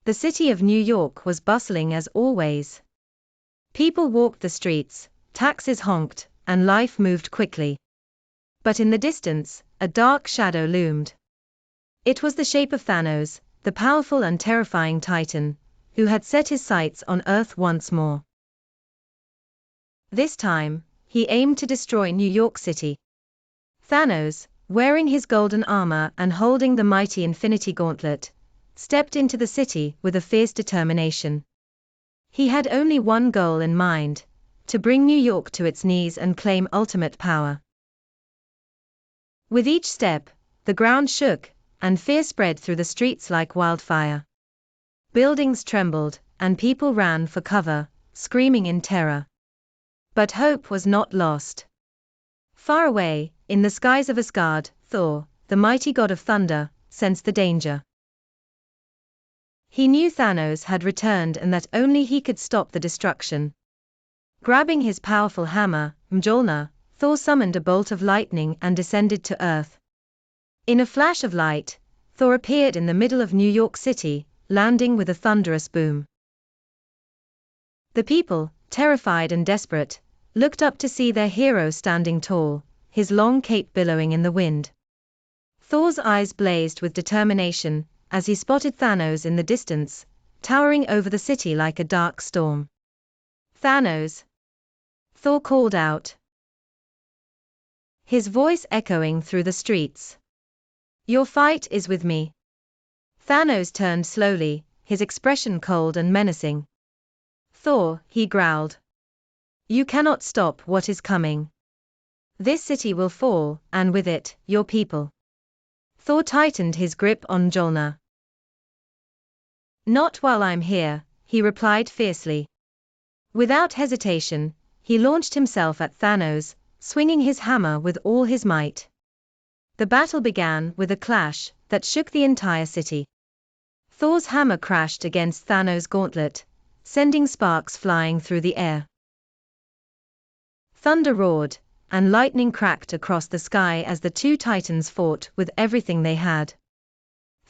The city of New York was bustling as always. People walked the streets, taxis honked, and life moved quickly. But in the distance, a dark shadow loomed. It was the shape of Thanos, the powerful and terrifying Titan, who had set his sights on Earth once more. This time, he aimed to destroy New York City. Thanos, wearing his golden armor and holding the mighty Infinity Gauntlet, stepped into the city with a fierce determination. He had only one goal in mind: to bring New York to its knees and claim ultimate power. With each step, the ground shook, and fear spread through the streets like wildfire. Buildings trembled, and people ran for cover, screaming in terror. But hope was not lost. Far away, in the skies of Asgard, Thor, the mighty god of thunder, sensed the danger. He knew Thanos had returned and that only he could stop the destruction. Grabbing his powerful hammer, Mjolnir, Thor summoned a bolt of lightning and descended to Earth. In a flash of light, Thor appeared in the middle of New York City, landing with a thunderous boom. The people, terrified and desperate, looked up to see their hero standing tall, his long cape billowing in the wind. Thor's eyes blazed with determination as he spotted Thanos in the distance, towering over the city like a dark storm. "Thanos!" Thor called out, his voice echoing through the streets. "Your fight is with me." Thanos turned slowly, his expression cold and menacing. "Thor," he growled, "you cannot stop what is coming. This city will fall, and with it, your people." Thor tightened his grip on Mjolnir. "Not while I'm here," he replied fiercely. Without hesitation, he launched himself at Thanos, swinging his hammer with all his might. The battle began with a clash that shook the entire city. Thor's hammer crashed against Thanos' gauntlet, sending sparks flying through the air. Thunder roared, and lightning cracked across the sky as the two titans fought with everything they had.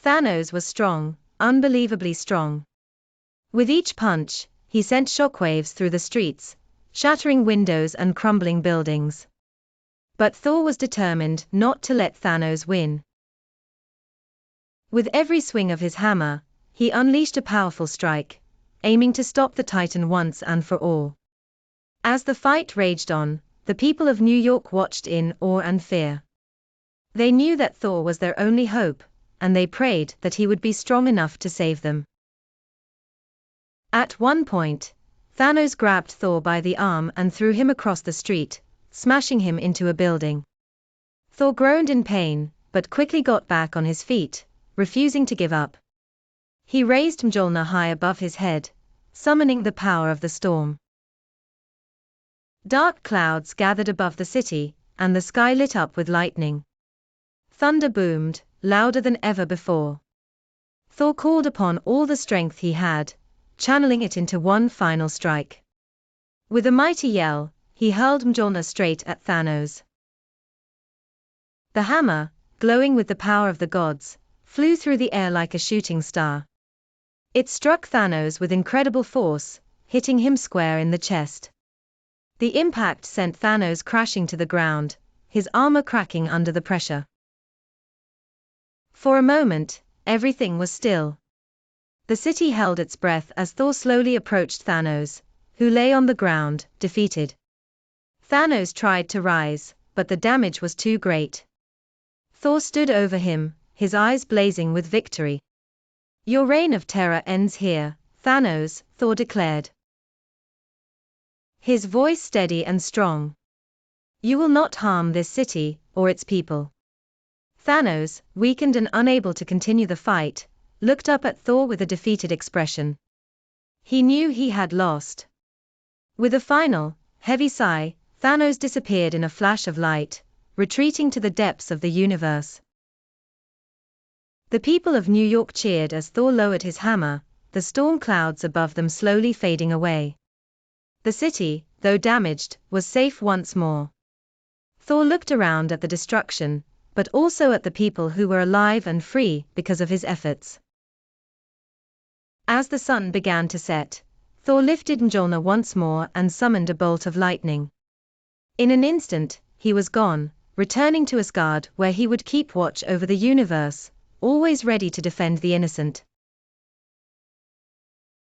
Thanos was strong, unbelievably strong. With each punch, he sent shockwaves through the streets, shattering windows and crumbling buildings. But Thor was determined not to let Thanos win. With every swing of his hammer, he unleashed a powerful strike, aiming to stop the Titan once and for all. As the fight raged on, the people of New York watched in awe and fear. They knew that Thor was their only hope, and they prayed that he would be strong enough to save them. At one point, Thanos grabbed Thor by the arm and threw him across the street, smashing him into a building. Thor groaned in pain, but quickly got back on his feet, refusing to give up. He raised Mjolnir high above his head, summoning the power of the storm. Dark clouds gathered above the city, and the sky lit up with lightning. Thunder boomed, louder than ever before. Thor called upon all the strength he had, channeling it into one final strike. With a mighty yell, he hurled Mjolnir straight at Thanos. The hammer, glowing with the power of the gods, flew through the air like a shooting star. It struck Thanos with incredible force, hitting him square in the chest. The impact sent Thanos crashing to the ground, his armor cracking under the pressure. For a moment, everything was still. The city held its breath as Thor slowly approached Thanos, who lay on the ground, defeated. Thanos tried to rise, but the damage was too great. Thor stood over him, his eyes blazing with victory. "Your reign of terror ends here, Thanos," Thor declared, his voice steady and strong. "You will not harm this city, or its people." Thanos, weakened and unable to continue the fight, looked up at Thor with a defeated expression. He knew he had lost. With a final, heavy sigh, Thanos disappeared in a flash of light, retreating to the depths of the universe. The people of New York cheered as Thor lowered his hammer, the storm clouds above them slowly fading away. The city, though damaged, was safe once more. Thor looked around at the destruction, but also at the people who were alive and free because of his efforts. As the sun began to set, Thor lifted Mjolnir once more and summoned a bolt of lightning. In an instant, he was gone, returning to Asgard where he would keep watch over the universe, always ready to defend the innocent.